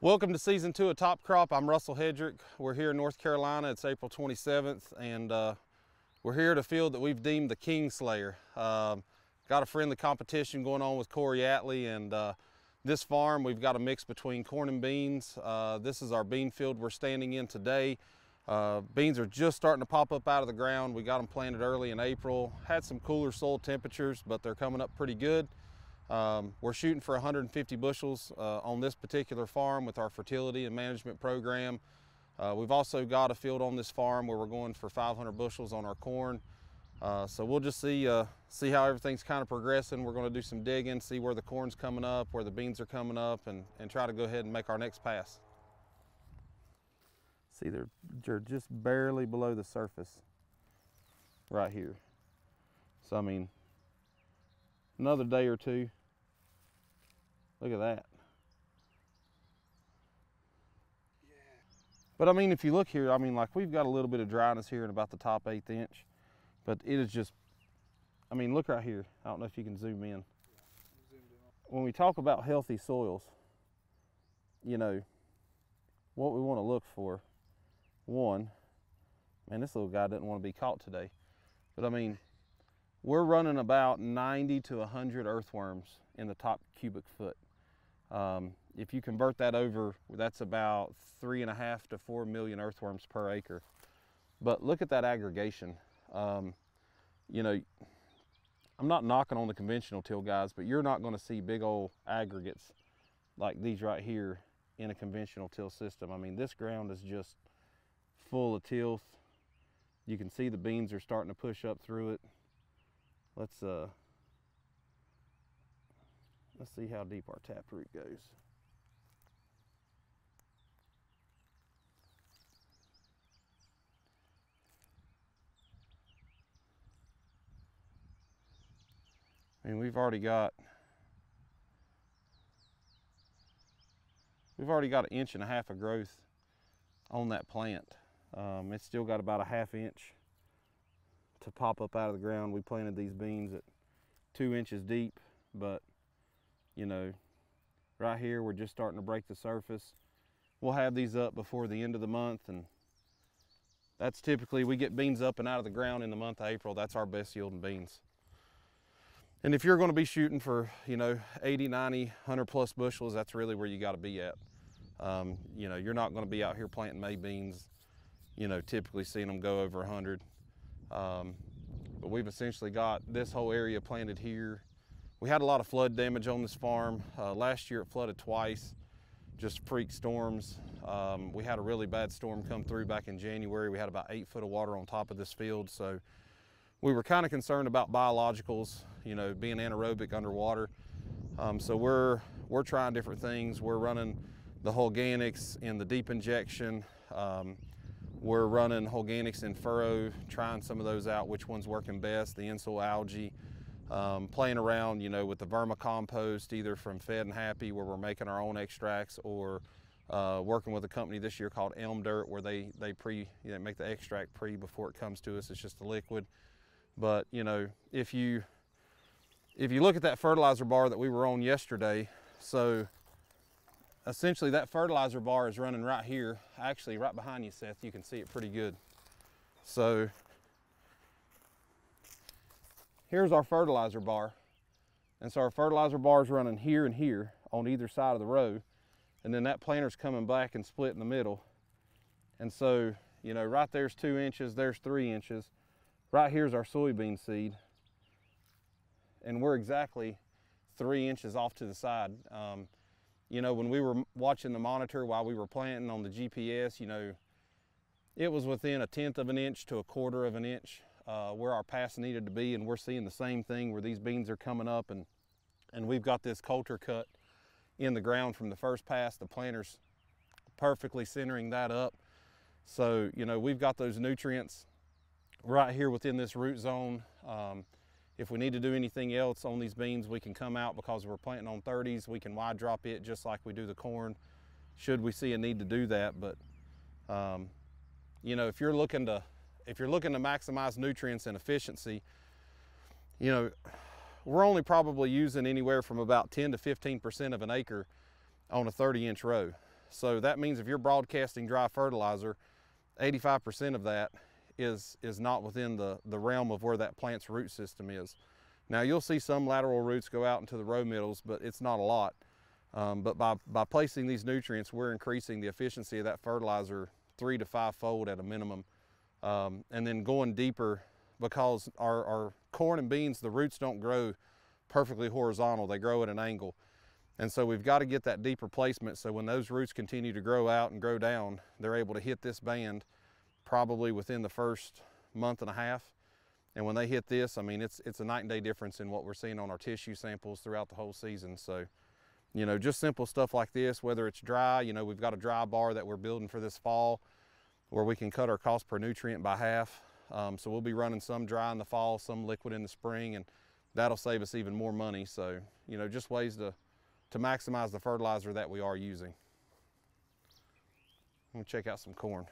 Welcome to season 2 of Top Crop. I'm Russell Hedrick. We're here in North Carolina. It's April 27th, and we're here at a field that we've deemed the King Slayer. Got a friendly competition going on with Corey Atlee, and this farm we've got a mix between corn and beans. This is our bean field we're standing in today. Beans are just starting to pop up out of the ground. We got them planted early in April. Had some cooler soil temperatures, but they're coming up pretty good. We're shooting for 150 bushels on this particular farm with our fertility and management program. We've also got a field on this farm where we're going for 500 bushels on our corn. So we'll just see how everything's kind of progressing. We're going to do some digging, see where the corn's coming up, where the beans are coming up, and try to go ahead and make our next pass. See, they're just barely below the surface right here. So I mean, another day or two. Look at that. Yeah. But I mean, if you look here, I mean, like we've got a little bit of dryness here in about the top 1/8 inch, but it is just, I mean, look right here. I don't know if you can zoom in. When we talk about healthy soils, you know, what we want to look for, one, man, this little guy doesn't want to be caught today, but I mean, we're running about 90 to 100 earthworms in the top cubic foot. If you convert that over, that's about 3.5 to 4 million earthworms per acre. But look at that aggregation. You know, I'm not knocking on the conventional till guys, but you're not going to see big old aggregates like these right here in a conventional till system. I mean, this ground is just full of tilth. You can see the beans are starting to push up through it. Let's see how deep our taproot goes. I mean, we've already got 1.5 inches of growth on that plant. It's still got about 1/2 inch to pop up out of the ground. We planted these beans at 2 inches deep, but you know, right here we're just starting to break the surface. We'll have these up before the end of the month, and that's typically, we get beans up and out of the ground in the month of April. That's our best yielding beans. And if you're going to be shooting for, you know, 80, 90, 100 plus bushels, that's really where you got to be at. You know, you're not going to be out here planting May beans, you know, typically seeing them go over 100. But we've essentially got this whole area planted here. We had a lot of flood damage on this farm. Last year it flooded twice, just freak storms. We had a really bad storm come through back in January. We had about 8 foot of water on top of this field. So we were kind of concerned about biologicals, you know, being anaerobic underwater. So we're trying different things. We're running the organics in the deep injection. We're running organics in furrow, trying some of those out, which one's working best, the in-soil algae. Playing around, you know, with the vermicompost, either from Fed and Happy, where we're making our own extracts, or working with a company this year called Elm Dirt, where they make the extract before it comes to us. It's just a liquid. But you know, if you look at that fertilizer bar that we were on yesterday, so essentially that fertilizer bar is running right here, actually right behind you, Seth. You can see it pretty good. So here's our fertilizer bar. And so our fertilizer bar is running here and here on either side of the row. And then that planter's coming back and split in the middle. And so, you know, right there's 2 inches, there's 3 inches. Right here's our soybean seed. And we're exactly 3 inches off to the side. You know, when we were watching the monitor while we were planting on the GPS, you know, it was within 1/10 of an inch to 1/4 of an inch where our pass needed to be, and we're seeing the same thing where these beans are coming up, and we've got this coulter cut in the ground from the first pass. The planter's perfectly centering that up. So, you know, we've got those nutrients right here within this root zone. If we need to do anything else on these beans, we can come out, because we're planting on 30s. We can wide drop it just like we do the corn, should we see a need to do that. But you know, if you're looking to maximize nutrients and efficiency, you know, we're only probably using anywhere from about 10 to 15% of an acre on a 30-inch row. So that means if you're broadcasting dry fertilizer, 85% of that is not within the realm of where that plant's root system is. Now you'll see some lateral roots go out into the row middles, but it's not a lot. But by placing these nutrients, we're increasing the efficiency of that fertilizer 3 to 5-fold at a minimum. And then going deeper, because our corn and beans, the roots don't grow perfectly horizontal, they grow at an angle. And so we've got to get that deeper placement so when those roots continue to grow out and grow down, they're able to hit this band probably within the first month and a half. And when they hit this, I mean, it's a night and day difference in what we're seeing on our tissue samples throughout the whole season. So, you know, just simple stuff like this, whether it's dry, you know, we've got a dry bar that we're building for this fall where we can cut our cost per nutrient by half. So we'll be running some dry in the fall, some liquid in the spring, and that'll save us even more money. So, you know, just ways to maximize the fertilizer that we are using. I'm gonna check out some corn.